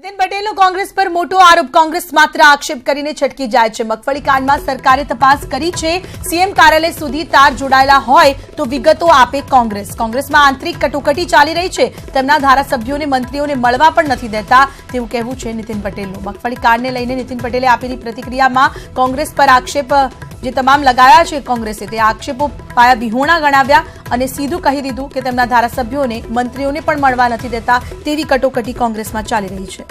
નીતિન પટેલનો કોંગ્રેસ પર મોટો આરોપ. કોંગ્રેસ માત્ર આક્ષેપ કરીને છટકી જાય છે. મગફળી કાંડમાં સરકારે તપાસ કરી છે. સીએમ કાર્યાલય સુધી તાર જોડાયેલા હોય તો વિગતો આપે કોંગ્રેસ. કોંગ્રેસમાં આંતરિક કટોકટી ચાલી રહી છે. તેમના ધારાસભ્યોને મંત્રીઓને મળવા પણ નથી દેતા તેવું કહેવું છે નીતિન પટેલનું. મગફળી કાંડને લઈને નીતિન પટેલે આપેલી પ્રતિક્રિયામાં કોંગ્રેસ પર આક્ષેપ જે તમામ લગાયા છે કોંગ્રેસે તે આક્ષેપો પાયા વિહોણા ગણાવ્યા અને સીધું કહી દીધું કે તેમના ધારાસભ્યોને મંત્રીઓને પણ મળવા નથી દેતા તેવી કટોકટી કોંગ્રેસમાં ચાલી રહી છે.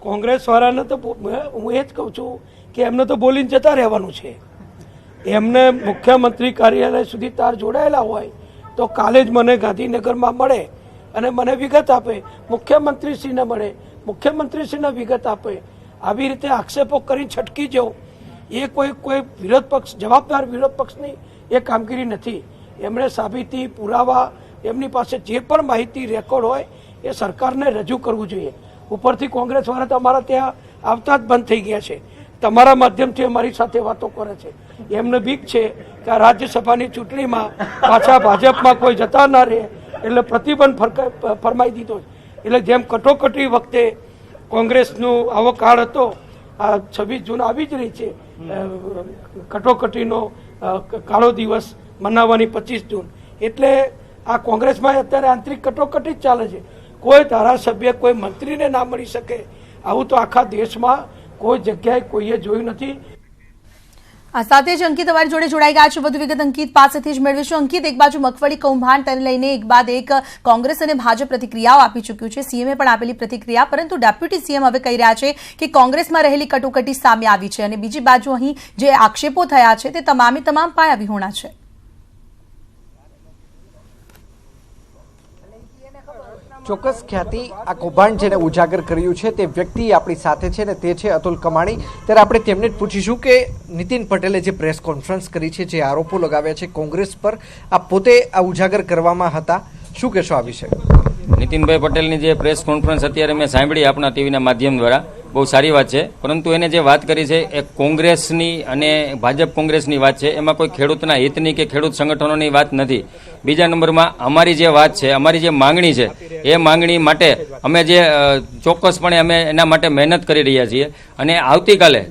કોંગ્રેસ વાળાને તો હું એ જ કહું છું કે એમને તો બોલીને જતા રહેવાનું છે. એમને મુખ્યમંત્રી કાર્યાલય સુધી તાર જોડાયેલા હોય તો કાલે જ મને ગાંધીનગરમાં મળે અને મને વિગત આપે, મુખ્યમંત્રીશ્રીને મળે, મુખ્યમંત્રીશ્રીને વિગત આપે. આવી રીતે આક્ષેપો કરી છટકી જવું એ કોઈ વિરોધ પક્ષ, જવાબદાર વિરોધ પક્ષની એ કામગીરી નથી. એમણે સાબિતી, પુરાવા, એમની પાસે જે પણ માહિતી, રેકોર્ડ હોય એ સરકારને રજૂ કરવું જોઈએ. ઉપરથી કોંગ્રેસ વાળા તમારા ત્યાં આવતા જ બંધ થઈ ગયા છે. તમારા માધ્યમથી અમારી સાથે વાતો કરે છે. એમને બીક છે કે આ રાજ્યસભાની ચૂંટણીમાં પાછા ભાજપમાં કોઈ જતા ના રહે એટલે પ્રતિબંધ ફરમાઈ દીધો છે. એટલે જેમ કટોકટી વખતે કોંગ્રેસનો આવો કાળ હતો, આ 26 જૂન આવી જ રહી છે, કટોકટીનો કાળો દિવસ મનાવવાની 25 જૂન, એટલે આ કોંગ્રેસમાં અત્યારે આંતરિક કટોકટી જ ચાલે છે. કોઈ ધારાસભ્ય કોઈ મંત્રીને ના મળી શકે આવું તો આખા દેશમાં કોઈ જગ્યાએ કોઈએ જોયું નથી. આ સાથે જ અંકિત અમારી જોડે જોડાઈ ગયા છે. વધુ વિગત અંકિત પાસેથી જ મેળવીશું. અંકિત, એક બાજુ મગફળી કૌભાંડ તેને લઈને એક બાદ એક કોંગ્રેસ અને ભાજપ પ્રતિક્રિયાઓ આપી ચૂક્યું છે. સીએમએ પણ આપેલી પ્રતિક્રિયા, પરંતુ ડેપ્યુટી સીએમ હવે કહી રહ્યા છે કે કોંગ્રેસમાં રહેલી કટોકટી સામે આવી છે અને બીજી બાજુ અહીં જે આક્ષેપો થયા છે તે તમામે તમામ પાયાવિહોણા છે. ચોક્કસ ખ્યાતિ, આ કૌભાંડ જેને ઉજાગર કર્યું છે તે વ્યક્તિ આપણી સાથે છે ને તે છે અતુલ કમાણી. ત્યારે આપણે તેમને જ પૂછીશું કે નીતિન પટેલે જે પ્રેસ કોન્ફરન્સ કરી છે, જે આરોપો લગાવ્યા છે કોંગ્રેસ પર, આ પોતે આ ઉજાગર કરવામાં હતા, શું કહેશો આ વિશે? નીતિનભાઈ પટેલની જે પ્રેસ કોન્ફરન્સ અત્યારે મેં સાંભળી આપણા ટીવીના માધ્યમ દ્વારા, બહુ સારી વાત છે. પરંતુ એને જે વાત કરી છે એ કોંગ્રેસની અને ભાજપ કોંગ્રેસની વાત છે. એમાં કોઈ ખેડૂતના હિતની કે ખેડૂત સંગઠનોની વાત નથી. બીજા નંબરમાં અમારી જે વાત છે, અમારી જે માંગણી છે, એ માંગણી માટે અમે જે ચોક્કસપણે અમે એના માટે મહેનત કરી રહ્યા છીએ અને આવતીકાલે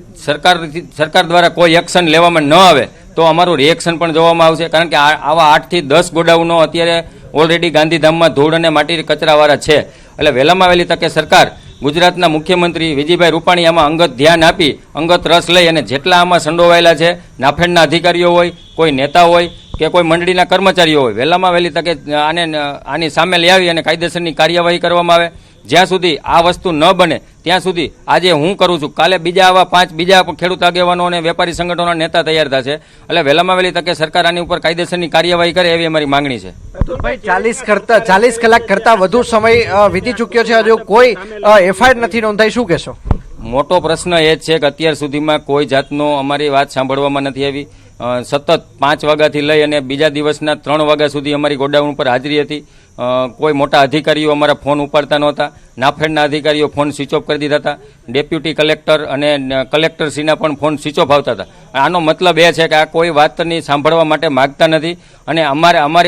સરકાર દ્વારા કોઈ એક્શન લેવામાં ન આવે તો અમારું રિએક્શન પણ જોવામાં આવશે. કારણ કે આવા 8 થી 10 ગોડાઉનો અત્યારે ઓલરેડી ગાંધીધામમાં ધૂળ અને માટી કચરાવાળા છે. એટલે વહેલામાં વહેલી તકે સરકાર, ગુજરાતના મુખ્યમંત્રી વિજયભાઈ રૂપાણી આમાં અંગત ધ્યાન આપી, અંગત રસ લઈ અને જેટલા આમાં સંડોવાયેલા છે, નાફેડના અધિકારીઓ હોય, કોઈ નેતા હોય કે કોઈ મંડળીના કર્મચારીઓ હોય, વહેલામાં વહેલી તકે આની સામે લઈ આવી અને કાયદેસરની કાર્યવાહી કરવામાં આવે. જ્યાં સુધી આ વસ્તુ ન બને ત્યાં સુધી આજે હું કરું છું, કાલે બીજા આવા 5 બીજા ખેડૂત આગેવાનો અને વેપારી સંગઠનોના નેતા તૈયાર થશે. એટલે વહેલામાં વહેલી તકે સરકાર આની ઉપર કાયદેસરની કાર્યવાહી કરે એવી અમારી માંગણી છે. ભાઈ, 40 કલાક કરતા વધુ સમય વીતી ચૂક્યો છે, હજુ કોઈ એફઆઈઆર નથી નોંધાઈ, શું કહેશો? મોટો પ્રશ્ન એ જ છે કે અત્યાર સુધીમાં કોઈ જાતનો અમારી વાત સાંભળવામાં નથી આવી. સતત 5 વાગ્યાથી લઈ અને બીજા દિવસના 3 વાગ્યા સુધી અમારી ગોડાઉન ઉપર હાજરી હતી. કોઈ મોટા અધિકારીઓ અમારા ફોન ઉપાડતા નહોતા. નાફેડના અધિકારીઓ ફોન સ્વિચ ઓફ કરી દીધા હતા. ડેપ્યુટી કલેક્ટર અને કલેક્ટરશ્રીના પણ ફોન સ્વિચ ઓફ આવતા હતા. આનો મતલબ એ છે કે આ કોઈ વાતની સાંભળવા માટે માગતા નથી અને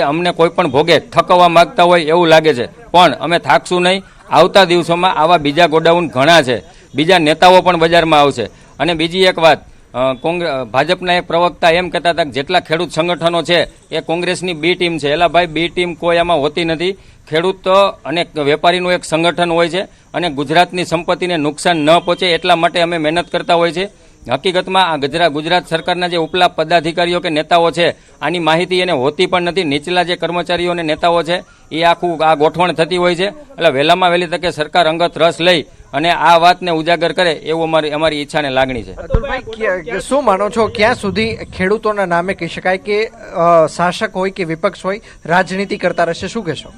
અમને કોઈ પણ ભોગે થકવવા માગતા હોય એવું લાગે છે. પણ અમે થાકશું નહીં. આવતા દિવસોમાં આવા બીજા ગોડાઉન ઘણા છે, બીજા નેતાઓ પણ બજારમાં આવશે. અને બીજી એક વાત, ભાજપના એક પ્રવક્તા એમ કહેતા હતા કે જેટલા ખેડૂત સંગઠનો છે એ કોંગ્રેસની બી ટીમ છે. એલા ભાઈ, બી ટીમ કોઈ આમાં હોતી નથી. ખેડૂત અને વેપારીનું એક સંગઠન હોય છે અને ગુજરાતની સંપત્તિને નુકસાન ન પહોંચે એટલા માટે અમે મહેનત કરતા હોય છે. હકીકતમાં આ ગુજરાત સરકારના જે ઉપલા પદાધિકારીઓ કે નેતાઓ છે આની માહિતી એને હોતી પણ નથી. નીચલા જે કર્મચારીઓ અને નેતાઓ છે એ આખું આ ગોઠવણ થતી હોય છે. એટલે વહેલામાં વહેલી તકે સરકાર અંગત રસ લઈ અને આ વાતને ઉજાગર કરે એવું અમારી ઈચ્છા અને લાગણી છે. અતુલભાઈ, શું માનો છો, ક્યાં સુધી ખેડૂતોના નામે કહી શકાય કે શાસક હોય કે વિપક્ષ હોય રાજનીતિ કરતા રહેશે, શું કહેશો?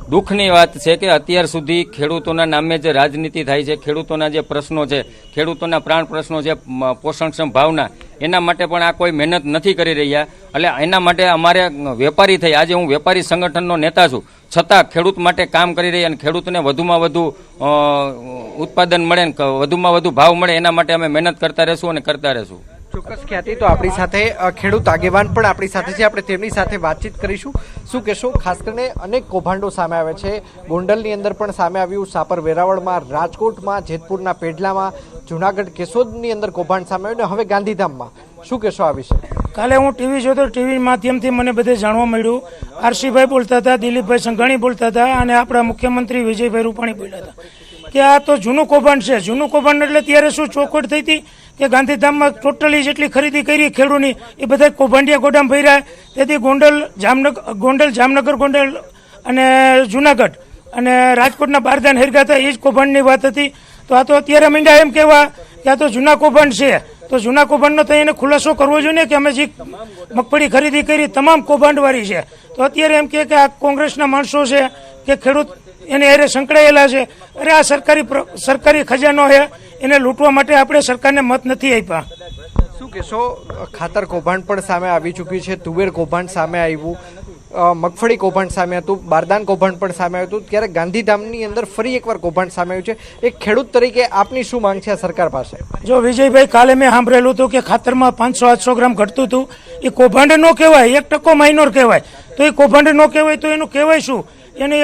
દુઃખની વાત છે કે અત્યાર સુધી ખેડૂતોના નામે જે રાજનીતિ થાય છે, ખેડૂતોના જે પ્રશ્નો છે, ખેડૂતોના પ્રાણ પ્રશ્નો છે, પોષણક્ષમ ભાવના, એના માટે પણ આ કોઈ મહેનત નથી કરી રહ્યા. એટલે એના માટે અમારે વેપારી થઈ, આજે હું વેપારી સંગઠનનો નેતા છું, છતાં ખેડૂત માટે કામ કરી રહ્યા અને ખેડૂતને વધુમાં વધુ ઉત્પાદન મળે, વધુમાં વધુ ભાવ મળે, એના માટે અમે મહેનત કરતા રહેશું અને કરતા રહેશું. ચોક્કસ ખ્યાતિ, તો આપણી સાથે ખેડૂત આગેવાન પણ આપણી સાથે છે, આપણે તેમની સાથે વાતચીત કરીશું. શું કહેશો? ખાસ કરીને અનેક કૌભાંડો સામે આવે છે, ગોંડલની અંદર પણ સામે આવ્યું, સાપર વેરાવળમાં, રાજકોટમાં, જેતપુરના પેડલામાં, જુનાગઢ કેશોદની અંદર કૌભાંડ સામે આવ્યું અને હવે ગાંધીધામમાં. શું કહેશો આ વિશે? કાલે હું ટીવી જોતો, ટીવી માધ્યમથી મને બધે જાણવા મળ્યું. આરસીભાઈ બોલતા હતા, દિલીપભાઈ સંઘાણી બોલતા હતા અને આપણા મુખ્યમંત્રી વિજયભાઈ રૂપાણી બોલ્યા હતા કે આ તો જૂનું કૌભાંડ છે. જૂનું કૌભાંડ એટલે ત્યારે શું ચોખવટ થઈ હતી કે ગાંધીધામમાં ટોટલી જેટલી ખરીદી કરી ખેડૂની એ બધા કૌભાંડિયા ગોડામ ભર્યા. તેથી ગોંડલ, જામનગર, ગોંડલ અને જુનાગઢ અને રાજકોટના બારદાન હેરગા હતા, એ જ કૌભાંડની વાત હતી. તો આ તો અત્યારે મીંડા એમ કહેવા કે આ તો જૂના કૌભાંડ છે. તો જૂના કૌભાંડનો તો એને ખુલાસો કરવો જોઈએ ને કે અમે જે મગફળી ખરીદી કરી તમામ કૌભાંડવાળી છે. તો અત્યારે એમ કે આ કોંગ્રેસના માણસો છે કે ખેડૂત એને હારે સંકળાયેલા છે. અરે આ સરકારી ખજાનો છે, એને લૂંટવા માટે આપણે સરકારને મત નથી આપ્યા. શું કહેશો? ખાતર કૌભાંડ પણ સામે આવી ચૂક્યું છે, તુવેર કૌભાંડ સામે આવ્યું, મગફળી કૌભાંડ સામે હતું, બારદાન કૌભાંડ પણ સામે આવ્યું હતું. ત્યારે ગાંધીધામની અંદર ફરી એકવાર કૌભાંડ સામે આવ્યું છે. એક ખેડૂત તરીકે આપની શું માંગ છે આ સરકાર પાસે? જો વિજયભાઈ, કાલે મેં સાંભળેલું હતું કે ખાતરમાં 500-800 ગ્રામ ઘટતું હતું. એ કૌભાંડ ન કહેવાય, 1% માઇનોર કહેવાય. તો એ કૌભાંડ ન કહેવાય તો એનું કહેવાય શું? એને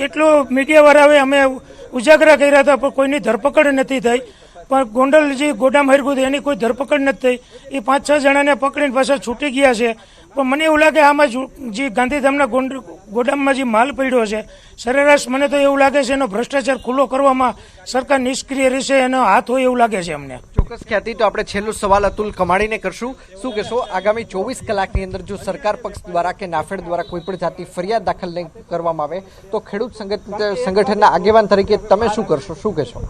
એટલો મીડિયાવાળાએ અમે ઉજાગરા કર્યા હતા પણ કોઈની ધરપકડ નથી થઈ. પણ ગોંડલ જે ગોડામ હરગું એની કોઈ ધરપકડ નથી થઈ. એ 5-6 જણાને પકડીને પાછા છૂટી ગયા છે. પણ મને એવું લાગે આમાં જે ગાંધીધામના ગોડામમાં જે માલ પડ્યો છે, સરેરાશ મને તો એવું લાગે છે એનો ભ્રષ્ટાચાર ખુલ્લો કરવામાં સરકાર નિષ્ક્રિય રહેશે, એનો હાથ હોય એવું લાગે છે અમને. ચોક્કસ ખ્યાતિ, તો આપણે છેલ્લો સવાલ અતુલ કમાણીને કરશું. શું કહેશો? આગામી 24 કલાકની અંદર જો સરકાર પક્ષ દ્વારા કે નાફેડ દ્વારા કોઈ પણ જાતની ફરિયાદ દાખલ નહીં કરવામાં આવે તો ખેડૂત સંગઠનના આગેવાન તરીકે તમે શું કરશો? શું કહેશો?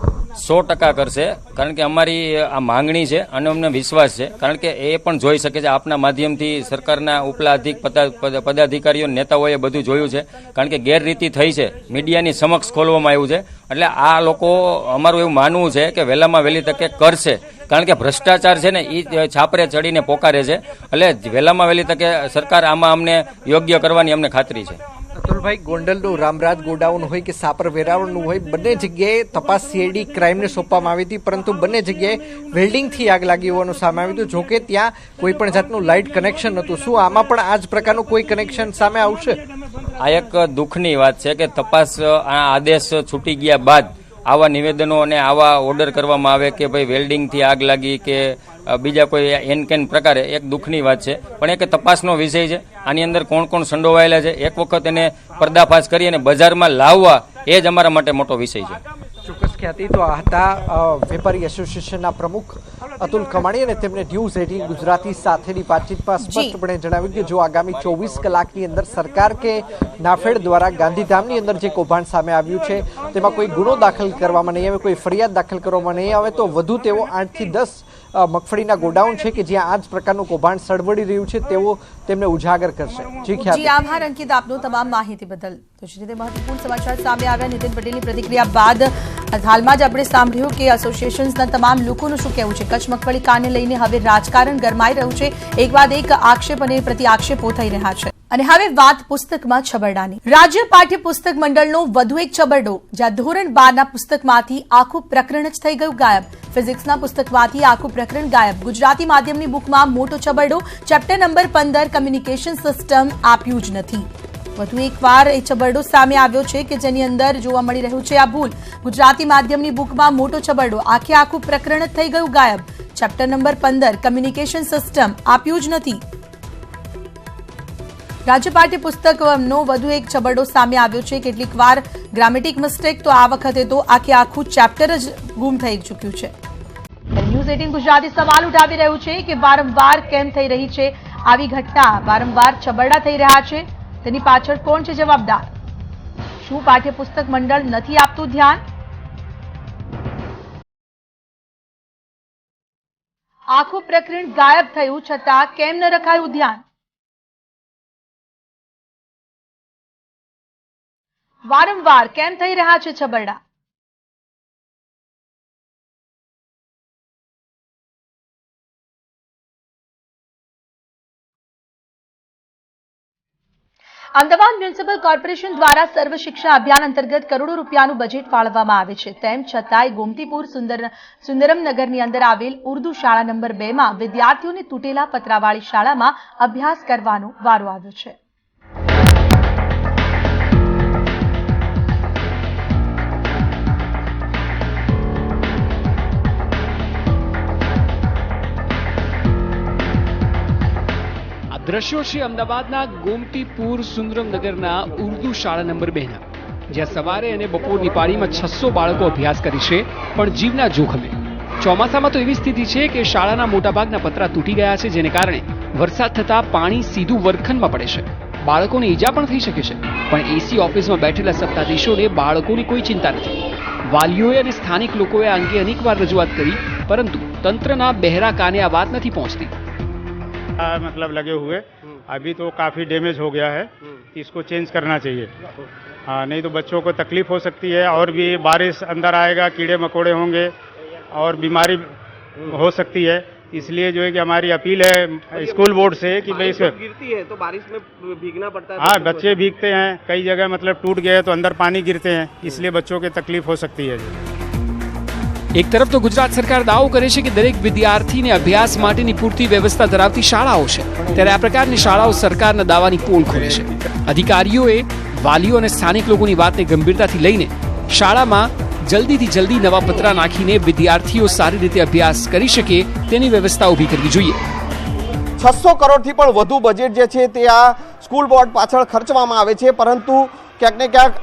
100% કરશે, કારણ કે અમારી આ માંગણી છે અને અમને વિશ્વાસ છે. કારણ કે એ પણ જોઈ શકે છે, આપના માધ્યમથી સરકારના ઉપલા પદાધિકારીઓ, નેતાઓએ બધું જોયું છે. કારણ કે ગેરરીતિ થઈ છે, મીડિયાની સમક્ષ ખોલવામાં આવ્યું છે. એટલે આ લોકો, અમારું એવું માનવું છે કે વહેલામાં વહેલી તકે કરશે. કારણ કે ભ્રષ્ટાચાર છે ને એ છાપરે ચડીને પોકારે છે. એટલે વહેલામાં વહેલી તકે સરકાર આમાં અમને યોગ્ય કરવાની અમને ખાતરી છે. અતુલભાઈ, ગોંડલનું રામરાજ ગોડાઉન હોય કે સાપર વેરાવળનું હોય, બંને જગ્યાએ તપાસ સીઆઈડી ક્રાઇમને સોંપવામાં આવી હતી, પરંતુ બંને જગ્યાએ વેલ્ડિંગથી આગ લાગી હોવાનું સામે આવ્યું હતું. જોકે ત્યાં કોઈ પણ જાતનું લાઇટ કનેક્શન નહોતું. શું આમાં પણ આ જ પ્રકારનું કોઈ કનેક્શન સામે આવશે? આ એક દુઃખની વાત છે કે તપાસ આ આદેશ છૂટી ગયા બાદ આવા નિવેદનો અને આવા ઓર્ડર કરવામાં આવે કે ભાઈ વેલ્ડિંગથી આગ લાગી કે બીજા કોઈ એનકેન પ્રકારે, એક દુઃખની વાત છે. પણ એક તપાસનો વિષય છે. આની અંદર કોણ કોણ સંડોવાયેલા છે, એક વખત એને પર્દાફાશ કરી અને બજારમાં લાવવા, એ જ અમારા માટે મોટો વિષય છે. ચોક્કસ ખ્યાતિ, તો આ હતા વેપારી એસોસિએશનના પ્રમુખ અતુલ કમાણી અને તેમને ન્યૂઝ 18 ગુજરાતી સાથેની વાતચીતમાં સ્પષ્ટપણે જણાવ્યું કે જો આગામી 24 કલાકની અંદર સરકાર કે નાફેડ દ્વારા ગાંધીધામની અંદર જે કૌભાંડ સામે આવ્યું છે તેમાં કોઈ ગુનો દાખલ કરવામાં નહીં આવે, કોઈ ફરિયાદ દાખલ કરવામાં નહીં આવે તો વધુ તેઓ 8 થી 10 મગફળીના ગોડાઉન છે કે જ્યાં આ જ પ્રકારનું કૌભાંડ સળવડી રહ્યું છે તેવો તેમને ઉજાગર કરશે. જી આભાર અંકિત આપનો તમામ માહિતી બદલ. તો જે રીતે મહત્વપૂર્ણ સમાચાર સામે આવ્યા, નીતિન પટેલની પ્રતિક્રિયા બાદ હાલમાં જ આપણે સાંભળ્યું કે એસોસિએશન્સના તમામ લોકોનું શું કહેવું છે. કચ્છ મગફળી કારને લઈને હવે રાજકારણ ગરમાઈ રહ્યું છે. એક બાદ એક આક્ષેપ અને પ્રતિ આક્ષેપો થઈ રહ્યા છે. અને હવે વાત પુસ્તકમાં છબરડાની. રાજ્ય પાઠ્ય પુસ્તક મંડળનો વધુ એક છબરડો, જ્યાં ધોરણ 12ના પુસ્તકમાંથી આખું પ્રકરણ જ થઈ ગયું ગાયબ. ફિઝિક્સના પુસ્તકમાંથી આખું પ્રકરણ ગાયબ. ગુજરાતી માધ્યમની બુકમાં મોટો છબરડો, ચેપ્ટર નંબર 15 કમ્યુનિકેશન સિસ્ટમ આપ્યું જ નથી. વધુ એકવાર એ છબરડો સામે આવ્યો છે કે જેની અંદર જોવા મળી રહ્યું છે આ ભૂલ. ગુજરાતી માધ્યમની બુકમાં મોટો છબરડો, આખું પ્રકરણ જ થઈ ગયું ગાયબ. ચેપ્ટર નંબર 15 કમ્યુનિકેશન સિસ્ટમ આપ્યું જ નથી. રાજ્ય પાઠ્ય પુસ્તકનો વધુ એક છબરડો સામે આવ્યો છે. કેટલીક વાર ગ્રામેટિક મિસ્ટેક, તો આ વખતે તો આખું ચેપ્ટર જ ગુમ થઈ ચૂક્યું છે. ન્યૂઝ 18 ગુજરાતી સવાલ ઉઠાવી રહ્યું છે કે વારંવાર કેમ થઈ રહી છે આવી ઘટના, વારંવાર છબરડા થઈ રહ્યા છે, તેની પાછળ કોણ છે જવાબદાર? શું પાઠ્યપુસ્તક મંડળ નથી આપતું ધ્યાન? આખું પ્રકરણ ગાયબ થયું છતાં કેમ ન રખાયું ધ્યાન? વારંવાર કેમ થઈ રહ્યા છે છબરડા? અમદાવાદ મ્યુનિસિપલ કોર્પોરેશન દ્વારા સર્વ શિક્ષા અભિયાન અંતર્ગત કરોડો રૂપિયાનું બજેટ ફાળવવામાં આવે છે. તેમ છતાંય ગોમતીપુર સુંદરમનગરની અંદર આવેલ ઉર્દુ શાળા નંબર 2 માં વિદ્યાર્થીઓને તૂટેલા પતરાવાળી શાળામાં અભ્યાસ કરવાનો વારો આવ્યો છે. દ્રશ્યો છે અમદાવાદના ગોમતીપુર સુંદરમનગરના ઉર્દુ શાળા નંબર 2ના, જ્યાં સવારે અને બપોરની પાળીમાં 600 બાળકો અભ્યાસ કરે છે, પણ જીવના જોખમે. ચોમાસામાં તો એવી સ્થિતિ છે કે શાળાના મોટાભાગના પતરા તૂટી ગયા છે, જેને કારણે વરસાદ થતાં પાણી સીધું વર્ગખંડમાં પડે છે. બાળકોને ઈજા પણ થઈ શકે છે, પણ એસી ઓફિસમાં બેઠેલા સત્તાધીશોને બાળકોની કોઈ ચિંતા નથી. વાલીઓએ અને સ્થાનિક લોકોએ આ અંગે અનેકવાર રજૂઆત કરી, પરંતુ તંત્રના બહેરા કાને આ વાત નથી પહોંચતી. मतलब लगे हुए अभी तो काफ़ी डैमेज हो गया है, इसको चेंज करना चाहिए. हाँ, नहीं तो बच्चों को तकलीफ हो सकती है और भी बारिश अंदर आएगा, कीड़े मकोड़े होंगे और बीमारी हो सकती है. इसलिए जो है कि हमारी अपील है स्कूल बोर्ड से कि भाई गिरती है तो बारिश में भीगना पड़ता है. हाँ, बच्चे भीगते हैं, कई जगह मतलब टूट गए तो अंदर पानी गिरते हैं, इसलिए बच्चों की तकलीफ हो सकती है. એક તરફ તો ગુજરાત સરકાર દાવો કરે છે કે દરેક વિદ્યાર્થીને અભ્યાસ માટેની પૂરતી વ્યવસ્થા ધરાવતી શાળાઓ છે, ત્યારે આ પ્રકારની શાળાઓ સરકારના દાવાની પોલ ખોલે છે. અધિકારીઓએ વાલીઓ અને સ્થાનિક લોકોની વાતને ગંભીરતાથી લઈને શાળામાં જલ્દીથી જલ્દી નવા પતરા નાખીને વિદ્યાર્થીઓ સારી રીતે અભ્યાસ કરી શકે તેની વ્યવસ્થા ઊભી કરવી જોઈએ. 600 કરોડથી પણ વધુ બજેટ જે છે તે આ સ્કૂલ બોર્ડ પાછળ ખર્ચવામાં આવે છે, પરંતુ ક્યાંક ને ક્યાંક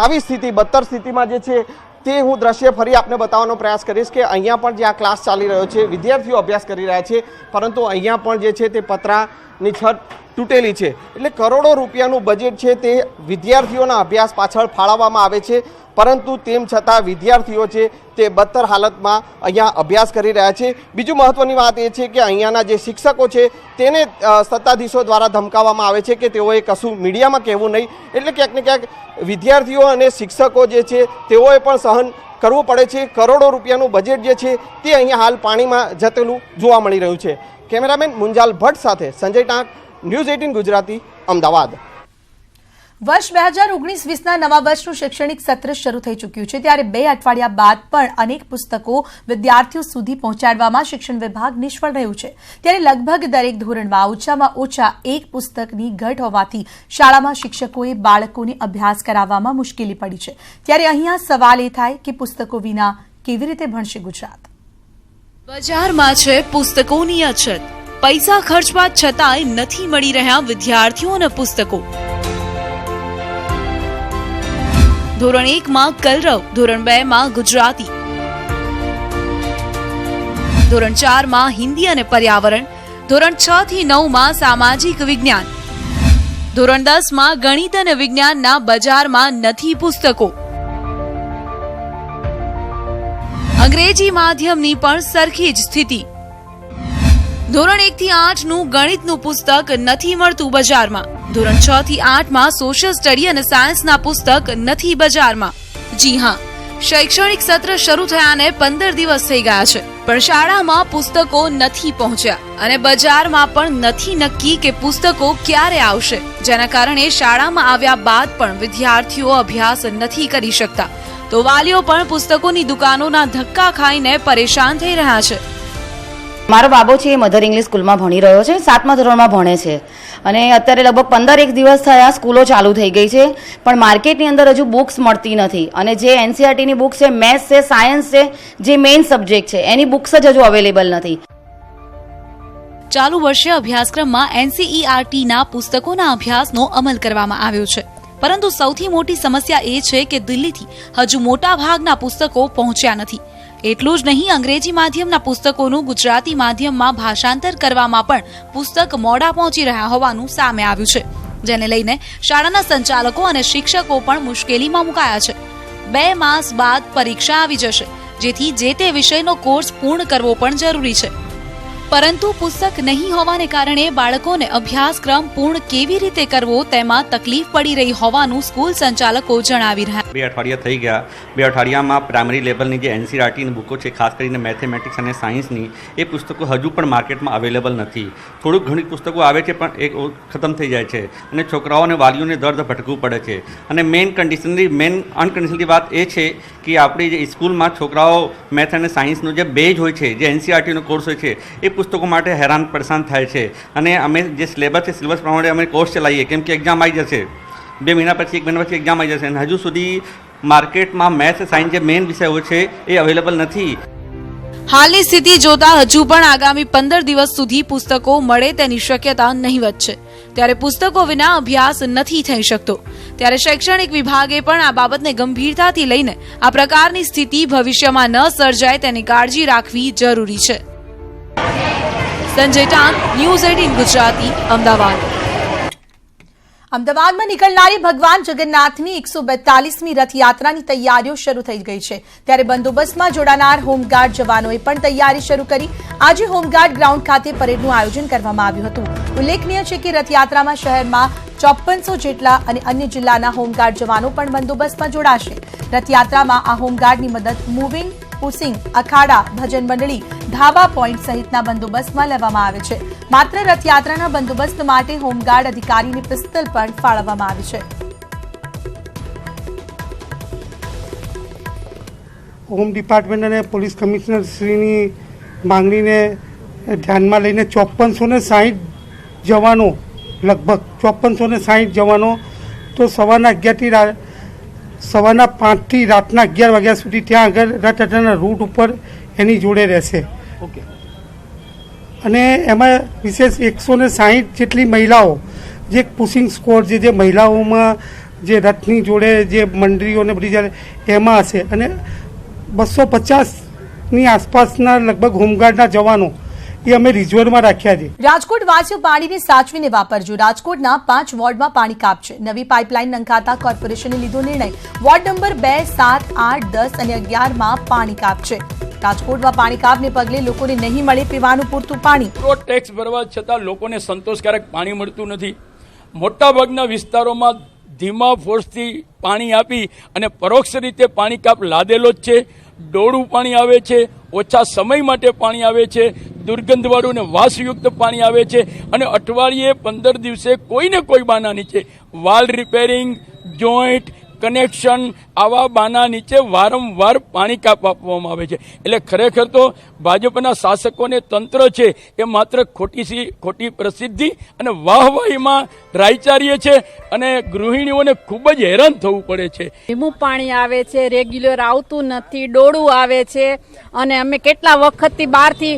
આવી સ્થિતિ, બદતર સ્થિતિમાં જે છે તે હું દ્રશ્ય ફરી આપને બતાવવાનો પ્રયાસ કરીશ કે અહીંયા પણ જે આ ક્લાસ ચાલી રહ્યો છે, વિદ્યાર્થીઓ અભ્યાસ કરી રહ્યા છે, પરંતુ અહીંયા પણ જે છે તે પતરાની છત તૂટેલી છે. એટલે કરોડો રૂપિયાનું બજેટ છે તે વિદ્યાર્થીઓના અભ્યાસ પાછળ ફાળવવામાં આવે છે, પરંતુ તેમ છતાં વિદ્યાર્થીઓ છે તે બદતર હાલતમાં અહીંયા અભ્યાસ કરી રહ્યા છે. બીજું મહત્વની વાત એ છે કે અહીંયાના જે શિક્ષકો છે તેને સત્તાધીશો દ્વારા ધમકાવવામાં આવે છે કે તેઓએ કશું મીડિયામાં કહેવું નહીં. એટલે ક્યાંક ને ક્યાંક વિદ્યાર્થીઓ અને શિક્ષકો જે છે તેઓએ પણ સહન કરવું પડે છે. કરોડો રૂપિયાનું બજેટ જે છે તે અહીંયા હાલ પાણીમાં જતેલું જોવા મળી રહ્યું છે. કેમેરામેન મુંજાલ ભટ્ટ સાથે સંજય ટાંક, ન્યૂઝ 18 ગુજરાતી, અમદાવાદ. વર્ષ 2019-20ના નવા વર્ષનું શૈક્ષણિક સત્ર શરૂ થઈ ચૂક્યું છે, ત્યારે 2 અઠવાડિયા બાદ પણ અનેક પુસ્તકો વિદ્યાર્થીઓ સુધી પહોંચાડવામાં શિક્ષણ વિભાગ નિષ્ફળ રહ્યું છે. ત્યારે લગભગ દરેક ધોરણમાં ઓછામાં ઓછા એક પુસ્તકની ઘટ હોવાથી શાળામાં શિક્ષકોએ બાળકોને અભ્યાસ કરાવવામાં મુશ્કેલી પડી છે. ત્યારે અહીંયા સવાલ એ થાય કે પુસ્તકો વિના કેવી રીતે ભણશે ગુજરાત? બજારમાં છે પુસ્તકોની અછત, પૈસા ખર્ચવા છતાંય નથી મળી રહ્યા વિદ્યાર્થીઓને પુસ્તકો. ધોરણ 1 માં કલરવ, ધોરણ 2 માં ગુજરાતી, ધોરણ 4 માં હિન્દી અને પર્યાવરણ, ધોરણ 6 થી 9 માં સામાજિક વિજ્ઞાન, ધોરણ 10 માં ગણિત અને વિજ્ઞાનના બજારમાં નથી પુસ્તકો. અંગ્રેજી માધ્યમની પણ સરખી જ સ્થિતિ. ધોરણ 1 થી 8 નું ગણિતનું પુસ્તક નથી મળતું બજારમાં. ધોરણ 6 થી 8 માં સોશિયલ સ્ટડી અને સાયન્સના પુસ્તક નથી બજારમાં. જી હા, શૈક્ષણિક સત્ર શરૂ થયાને 15 દિવસ થઈ ગયા છે, પણ શાળામાં પુસ્તકો નથી પહોંચ્યા અને બજારમાં પણ નથી નક્કી કે પુસ્તકો ક્યારે આવશે, જેના કારણે શાળામાં આવ્યા બાદ પણ વિદ્યાર્થીઓ અભ્યાસ નથી કરી શકતા. તો વાલીઓ પણ પુસ્તકોની દુકાનોના ધક્કા ખાઈને પરેશાન થઈ રહ્યા છે. મારો બાબો છે એ મધર ઇંગ્લિશ સ્કૂલમાં ભણી રહ્યો છે, 7મા ધોરણમાં ભણે છે અને અત્યારે લગભગ 15 દિવસ થયા સ્કૂલો ચાલુ થઈ ગઈ છે, પણ માર્કેટની અંદર હજુ બુક્સ મળતી નથી અને જે એનસીઆરટીની બુક્સ છે, મેથ્સ છે, સાયન્સ છે, જે મેઇન સબ્જેક્ટ છે એની બુક્સ જ હજુ અવેલેબલ નથી. ચાલુ વર્ષે અભ્યાસક્રમમાં એનસીઈઆરટીના પુસ્તકોના અભ્યાસનો અમલ કરવામાં આવ્યો છે, પરંતુ સૌથી મોટી સમસ્યા એ છે કે દિલ્હીથી હજુ મોટા ભાગના પુસ્તકો પહોંચ્યા નથી. એટલું જ નહીં, અંગ્રેજી માધ્યમના પુસ્તકોનું ગુજરાતી માધ્યમમાં ભાષાંતર કરવામાં પણ પુસ્તક મોડા પહોંચી રહ્યા હોવાનું સામે આવ્યું છે, જેને લઈને શાળાના સંચાલકો અને શિક્ષકો પણ મુશ્કેલીમાં મુકાયા છે. 2 માસ બાદ પરીક્ષા આવી જશે, જેથી જે તે વિષયનો કોર્સ પૂર્ણ કરવો પણ જરૂરી છે. પરંતુ પુસ્તક નહીં હોવાને કારણે બાળકોને અભ્યાસક્રમ પૂર્ણ કેવી રીતે કરવો તેમાં તકલીફ પડી રહી હોવાનું સ્કૂલ સંચાલકો જણાવી રહ્યા. 2 અઠવાડિયા થઈ ગયા. 2 અઠવાડિયામાં પ્રાઇમરી લેવલની જે એનસીઈઆરટીની બુકો છે, ખાસ કરીને મેથેમેટિક્સ અને સાયન્સની, એ પુસ્તકો હજુ પણ માર્કેટમાં અવેલેબલ નથી. થોડુંક ઘણી પુસ્તકો આવે છે પણ એ ખતમ થઈ જાય છે અને છોકરાઓ અને વાલીઓને દર્દ ભટકવું પડે છે. અને મેઇન અનકન્ડિશનલી વાત એ છે કે આપણી જે સ્કૂલમાં છોકરાઓ મેથ અને સાયન્સનો જે બેઝ હોય છે, જે એનસીઈઆરટીનો કોર્સ હોય છે, એ પુસ્તકો માટે હેરાન પરેશાન થાય છે. અને અમે જે સિલેબસ છે, સિલેબસ પ્રમાણે અમે કોર્સ ચલાવીએ, કેમ કે એક્ઝામ આવી જશે 2 મહિના પછી, 1 મહિના પછી એક્ઝામ આવી જશે અને હજુ સુધી માર્કેટમાં મેથ્સ સાયન્સ જે મેઇન વિષયો છે એ અવેલેબલ નથી. હાલની સ્થિતિ જોતા હજુ પણ આગામી 15 દિવસ સુધી પુસ્તકો મળે તેની શક્યતા નહીવત છે. ત્યારે પુસ્તકો વિના અભ્યાસ નથી થઈ શકતો. ત્યારે શૈક્ષણિક વિભાગે પણ આ બાબતને ગંભીરતાથી લઈને આ પ્રકારની સ્થિતિ ભવિષ્યમાં ન સર્જાય તેની કાળજી રાખવી જરૂરી છે. સંજય ટાંક, ન્યૂઝ 18 ગુજરાતી, અમદાવાદ. અમદાવાદમાં નીકળનારી ભગવાન જગન્નાથની 142મી રથયાત્રાની તૈયારીઓ શરૂ થઈ ગઈ છે. ત્યારે બંદોબસ્તમાં જોડાનાર હોમગાર્ડ જવાનોએ પણ તૈયારી શરૂ કરી. આજે હોમગાર્ડ ગ્રાઉન્ડ ખાતે પરેડનું આયોજન કરવામાં આવ્યું હતું. ઉલ્લેખનીય છે કે રથયાત્રામાં શહેરમાં 5400 જેટલા અને અન્ય જિલ્લાના હોમગાર્ડ જવાનો પણ બંદોબસ્તમાં જોડાશે. રથયાત્રામાં આ હોમગાર્ડની મદદ મૂવિંગ, પુસિંગ, અખાડા, ભજન મંડળી, ધાબા પોઈન્ટ સહિતના બંદોબસ્તમાં લેવામાં આવે છે. માત્ર રથયાત્રાના બંદોબસ્ત માટે હોમગાર્ડ અધિકારીને પિસ્તલ પણ ફાળવવામાં આવી છે. હોમ ડિપાર્ટમેન્ટ અને પોલીસ કમિશનર શ્રીની માંગણીને ધ્યાનમાં લઈને 5460 જવાનો, લગભગ 5460 જવાનો તો સવારના 5થી રાતના 11 વાગ્યા સુધી ત્યાં આગળ રથયાત્રાના રૂટ ઉપર એની જોડે રહેશે. ઓકે. અને એમાં વિશેષ 160 જેટલી મહિલાઓ, જે પુશિંગ સ્કોડ જે મહિલાઓમાં જે રથની જોડે જે મંડળીઓને બધી જ્યારે એમાં હશે અને 250ની આસપાસના લગભગ હોમગાર્ડના જવાનો એ અમે રિઝર્વમાં રાખ્યા છે. રાજકોટ વાસીઓ પાણીને સાચવીને વાપરજો. રાજકોટના 5 વોર્ડમાં પાણી કાપ છે. નવી પાઇપલાઇન નંખાતા કોર્પોરેશને લીધો નિર્ણય. વોર્ડ નંબર 2, 7, 8, 10 અને 11માં પાણી કાપ છે. રાજકોટમાં પાણી કાપને પગલે લોકોને નહીં મળે પીવાનું પૂરતું પાણી. રોડ ટેક્સ ભરવા છતાં લોકોને સંતોષકારક પાણી મળતું નથી. મોટાભાગના વિસ્તારોમાં ધીમા ફોર્સથી પાણી આપી અને પરોક્ષ રીતે પાણી કાપ લાદેલો જ છે. ડોળું પાણી આવે છે, ઓછા સમય માટે પાણી આવે છે, દુર્ગંધવાળું અને વાસયુક્ત પાણી આવે છે અને અઠવાડિયે 15 દિવસે કોઈને કોઈ બાના નીચે વાલ રિપેરિંગ, જોઈન્ટ કનેક્શન આવા બાના નીચે વારંવાર પાણી કાપ આપવામાં આવે છે. એટલે ખરેખર તો ભાજપના શાસકોને તંત્ર છે એ માત્ર ખોટી પ્રસિદ્ધિ અને વાહવાહીમાં રાયચારીએ છે અને ગૃહિણીઓને ખૂબ જ હેરાન થવું પડે છે. ધીમું પાણી આવે છે, રેગ્યુલર આવતું નથી, ડોળું આવે છે અને અમે કેટલા વખતથી બહારથી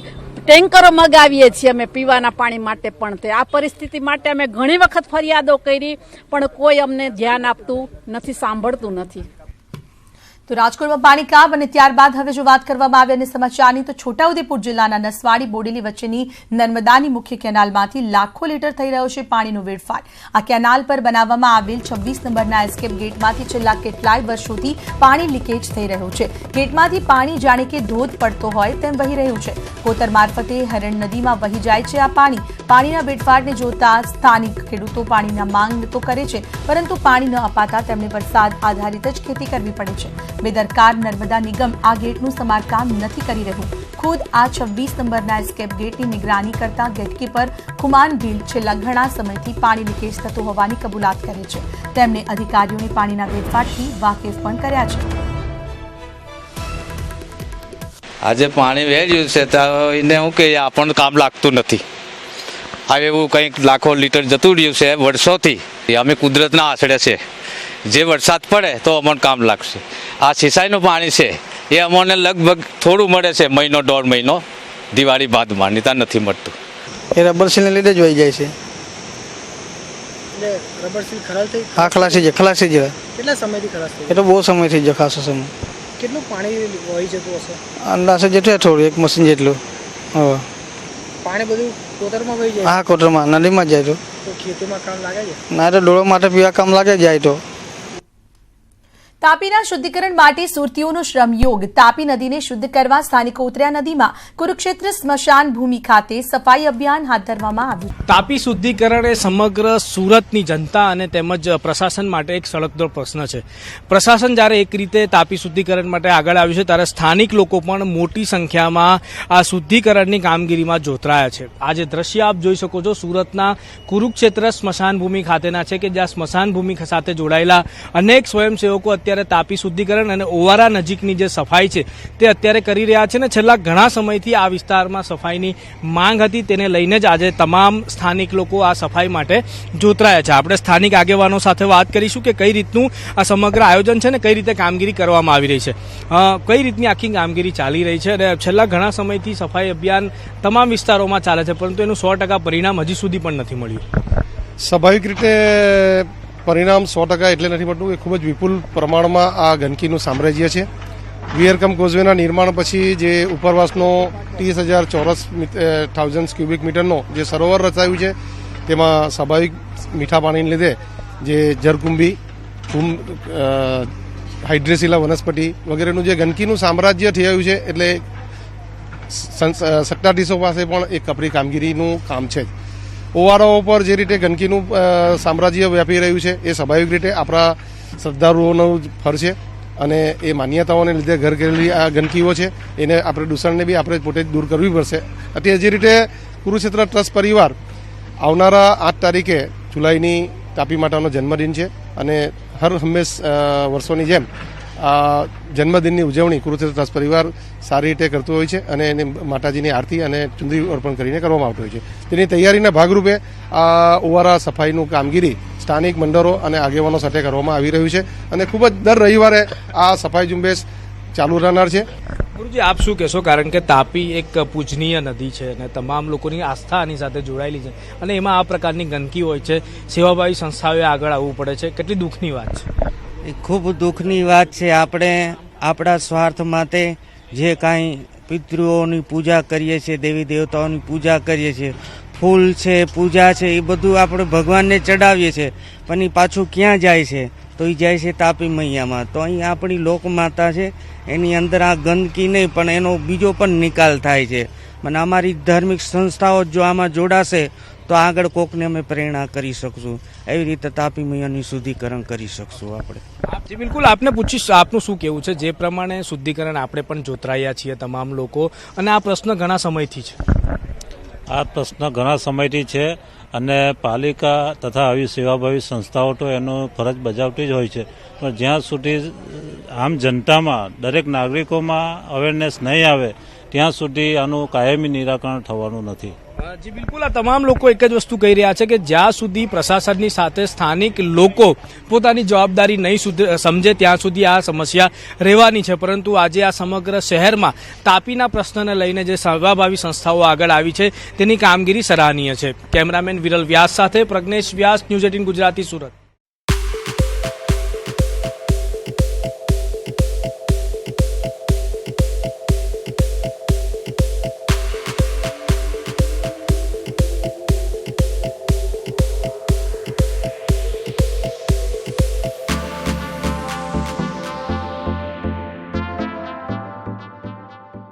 ટેન્કરો મગાવીએ છીએ અમે પીવાના પાણી માટે. પણ તે આ પરિસ્થિતિ માટે અમે ઘણી વખત ફરિયાદો કરી પણ કોઈ અમને ધ્યાન આપતું નથી, સાંભળતું નથી. તો રાજકોટમાં પાણી કાપ અને ત્યારબાદ હવે જો વાત કરવામાં આવે અને સમાચારની, તો છોટાઉદેપુર જિલ્લાના નસવાડી બોડેલી વચ્ચેની નર્મદાની મુખ્ય કેનાલમાંથી લાખો લીટર થઈ રહ્યો છે પાણીનો વેડફાટ. આ કેનાલ પર બનાવવામાં આવેલ 26 નંબરના એસ્કેપ ગેટમાંથી છેલ્લા કેટલાય વર્ષોથી પાણી લીકેજ થઈ રહ્યું છે. ગેટમાંથી પાણી જાણે કે ધોધ પડતો હોય તેમ વહી રહ્યું છે. કોતર મારફતે હરણ નદીમાં વહી જાય છે આ પાણી. પાણીના વેડફાટને જોતા સ્થાનિક ખેડૂતો પાણીના માંગ તો કરે છે, પરંતુ પાણી ન અપાતા તેમણે વરસાદ આધારિત જ ખેતી કરવી પડે છે. બેદરકાર નર્મદા નિગમ આ ગેટનું સમારકામ નથી કરી રહ્યું. ખુદ આ 26 નંબરના એસ્કેપ ગેટની નિગરાની કરતા ગેટકીપર ખુમાન ભીલ છેલ્લા ઘણા સમયથી પાણી લીકેજ થતું હોવાની કબૂલાત કરે છે. તેમણે અધિકારીઓને પાણીના વેડફાટથી વાકેફ પણ કર્યા છે. આજે પાણી વહેર્યું છે તો એને શું કે આપણને કામ લાગતું નથી. હવે એવું કંઈક લાખો લીટર જતું રહ્યું છે વર્ષોથી. અમે કુદરતના આશરે છે, જે વરસાદ પડે તો અમને કામ લાગશે. આ સિંચાઈનું પાણી છે એ અમને લગભગ થોડું મળે છે, 1-1.5 મહિનો દિવાળી બાદમાં, નહીં નથી મળતું. એ રબર સીલને લીધે જ વહી જાય છે. રબર સીલ ખરાબ થઈ? હા, ખલાસી જાય. કેટલા સમયથી ખલાસ થઈ? એ તો બહુ સમય થઈ ગયો, ખાસો સમય. કેટલું પાણી વહી જતું હશે? અંદાજે જેટલું થોડું, એક મશીન જેટલું. હા, પાણી બધું કોતરમાં વહી જાય? હા, કોતરમાં નદીમાં જાય. તો ખેતીમાં કામ લાગે છે? ના, તો ડોળો માટે પીવા કામ લાગે જાય. તો તાપીના શુદ્ધિકરણ માટે સુરતીઓનો શ્રમયોગ. તાપી નદીને શુદ્ધ કરવા સ્થાનિકો ઉતર્યા નદીમાં. કુરુક્ષેત્ર સ્મશાન ભૂમિ ખાતે સફાઈ અભિયાન હાથ ધરવામાં આવ્યું. તાપી શુદ્ધિકરણ એ સમગ્ર સુરતની જનતા અને તેમજ પ્રશાસન માટે એક સળગતો પ્રશ્ન છે. પ્રશાસન જ્યારે એક રીતે તાપી શુદ્ધિકરણ માટે આગળ આવ્યું છે ત્યારે સ્થાનિક લોકો પણ મોટી સંખ્યામાં આ શુદ્ધિકરણની કામગીરીમાં જોતરાયા છે. આ જે દ્રશ્ય આપ જોઈ શકો છો સુરતના કુરુક્ષેત્ર સ્મશાન ભૂમિ ખાતેના છે કે જ્યાં સ્મશાન ભૂમિ સાથે જોડાયેલા અનેક સ્વયંસેવકો અત્યારે તાપી શુદ્ધિકરણ અને ઓવારા નજીકની જે સફાઈ છે તે અત્યારે કરી રહ્યા છે ને છેલ્લા ઘણા સમયથી આ વિસ્તારમાં સફાઈની માંગ હતી. તેને લઈને જ આજે તમામ સ્થાનિક લોકો આ સફાઈ માટે જોતરાયા છે. આપણે સ્થાનિક આગેવાનો સાથે વાત કરીશું કે કઈ રીતનું આ સમગ્ર આયોજન છે ને કઈ રીતે કામગીરી કરવામાં આવી રહી છે, કઈ રીતની આખી કામગીરી ચાલી રહી છે. અને છેલ્લા ઘણા સમયથી સફાઈ અભિયાન તમામ વિસ્તારોમાં ચાલે છે પરંતુ એનું 100% પરિણામ હજી સુધી પણ નથી મળ્યું. સ્વાભાવિક રીતે પરિણામ 100% એટલે નથી મળતું કે ખૂબ જ વિપુલ પ્રમાણમાં આ ગંદકીનું સામ્રાજ્ય છે. વિયરકમ કોઝવેના નિર્માણ પછી જે ઉપરવાસનો 30,000 ચોરસ ક્યુબિક મીટરનો જે સરોવર રચાયું છે તેમાં સ્વાભાવિક મીઠા પાણીને લીધે જે જરકુંભી, હાઇડ્રેસિલા વનસ્પતિ વગેરેનું જે ગંદકીનું સામ્રાજ્ય થયું છે એટલે સત્તાધીશો પાસે પણ એક કપરી કામગીરીનું કામ છે. ઓવારાઓ પર જે રીતે ગંદકીનું સામ્રાજ્ય વ્યાપી રહ્યું છે એ સ્વાભાવિક રીતે આપણા શ્રદ્ધાળુઓનો ફર છે અને એ માન્યતાઓને લીધે ઘર ઘરેલી આ ગંદકીઓ છે એને આપણે દૂષણને બી આપણે પોતે જ દૂર કરવી પડશે. અત્યારે જે રીતે કુરુક્ષેત્ર ટ્રસ્ટ પરિવાર આવનારા 8 તારીખે જુલાઈની તાપી માતાનો જન્મદિન છે અને હર હંમેશ વર્ષોની જેમ આ જન્મદિનની ઉજવણી કુરુક્ષેત્ર ટ્રસ્ટ પરિવાર સારી રીતે કરતું હોય છે અને એને માતાજીની આરતી અને ચુંદડી અર્પણ કરીને કરવામાં આવતું હોય છે. તેની તૈયારીના ભાગરૂપે આ ઓવારા સફાઈનું કામગીરી સ્થાનિક મંડળો અને આગેવાનો સાથે કરવામાં આવી રહ્યું છે અને ખૂબ જ દર રવિવારે આ સફાઈ ઝુંબેશ ચાલુ રહેનાર છે. ગુરુજી, આપ શું કહેશો? કારણ કે તાપી એક પૂજનીય નદી છે અને તમામ લોકોની આસ્થા આની સાથે જોડાયેલી છે અને એમાં આ પ્રકારની ગંદકી હોય છે. સેવાભાવી સંસ્થાઓએ આગળ આવવું પડે છે. કેટલી દુઃખની વાત છે. એ ખૂબ દુઃખની વાત છે. આપણે આપણા સ્વાર્થ માટે જે કાંઈ પિતૃઓની પૂજા કરીએ છીએ, દેવી દેવતાઓની પૂજા કરીએ છીએ, ફૂલ છે, પૂજા છે, એ બધું આપણે ભગવાનને ચડાવીએ છીએ પણ એ પાછું ક્યાં જાય છે? તો એ જાય છે તાપી મૈયામાં. તો અહીં આપણી લોકમાતા છે એની અંદર આ ગંદકી નહીં પણ એનો બીજો પણ નિકાલ થાય છે. મને અમારી ધાર્મિક સંસ્થાઓ જો આમાં જોડાશે તો આગળ કોકને અમે પ્રેરણા કરી શકશું. એવી રીતે તાપી મૈયાની શુદ્ધિકરણ કરી શકશું આપણે. જી બિલકુલ, આપને પૂછીશ આપનું શું કહેવું છે? જે પ્રમાણે શુદ્ધિકરણ આપણે પણ જોતરાયા છીએ તમામ લોકો અને આ પ્રશ્ન ઘણા સમયથી છે. આ પ્રશ્ન ઘણા સમયથી છે અને પાલિકા તથા આવી સેવાભાવી સંસ્થાઓ તો એનો ફરજ બજાવતી જ હોય છે પણ જ્યાં સુધી આમ જનતામાં દરેક નાગરિકોમાં અવેરનેસ નહીં આવે ત્યાં સુધી આનું કાયમી નિરાકરણ થવાનું નથી. જી બિલકુલ, આ તમામ લોકો એક જ વસ્તુ કહી રહ્યા છે કે જ્યાં સુધી પ્રશાસનની સાથે સ્થાનિક લોકો પોતાની જવાબદારી નહીં સમજે ત્યાં સુધી આ સમસ્યા રહેવાની છે. પરંતુ આજે આ સમગ્ર શહેરમાં તાપીના પ્રશ્નને લઈને જે સેવાભાવી સંસ્થાઓ આગળ આવી છે તેની કામગીરી સરાહનીય છે. કેમેરામેન વિરલ વ્યાસ સાથે પ્રજ્ઞેશ વ્યાસ, ન્યૂઝ 18 ગુજરાતી, સુરત.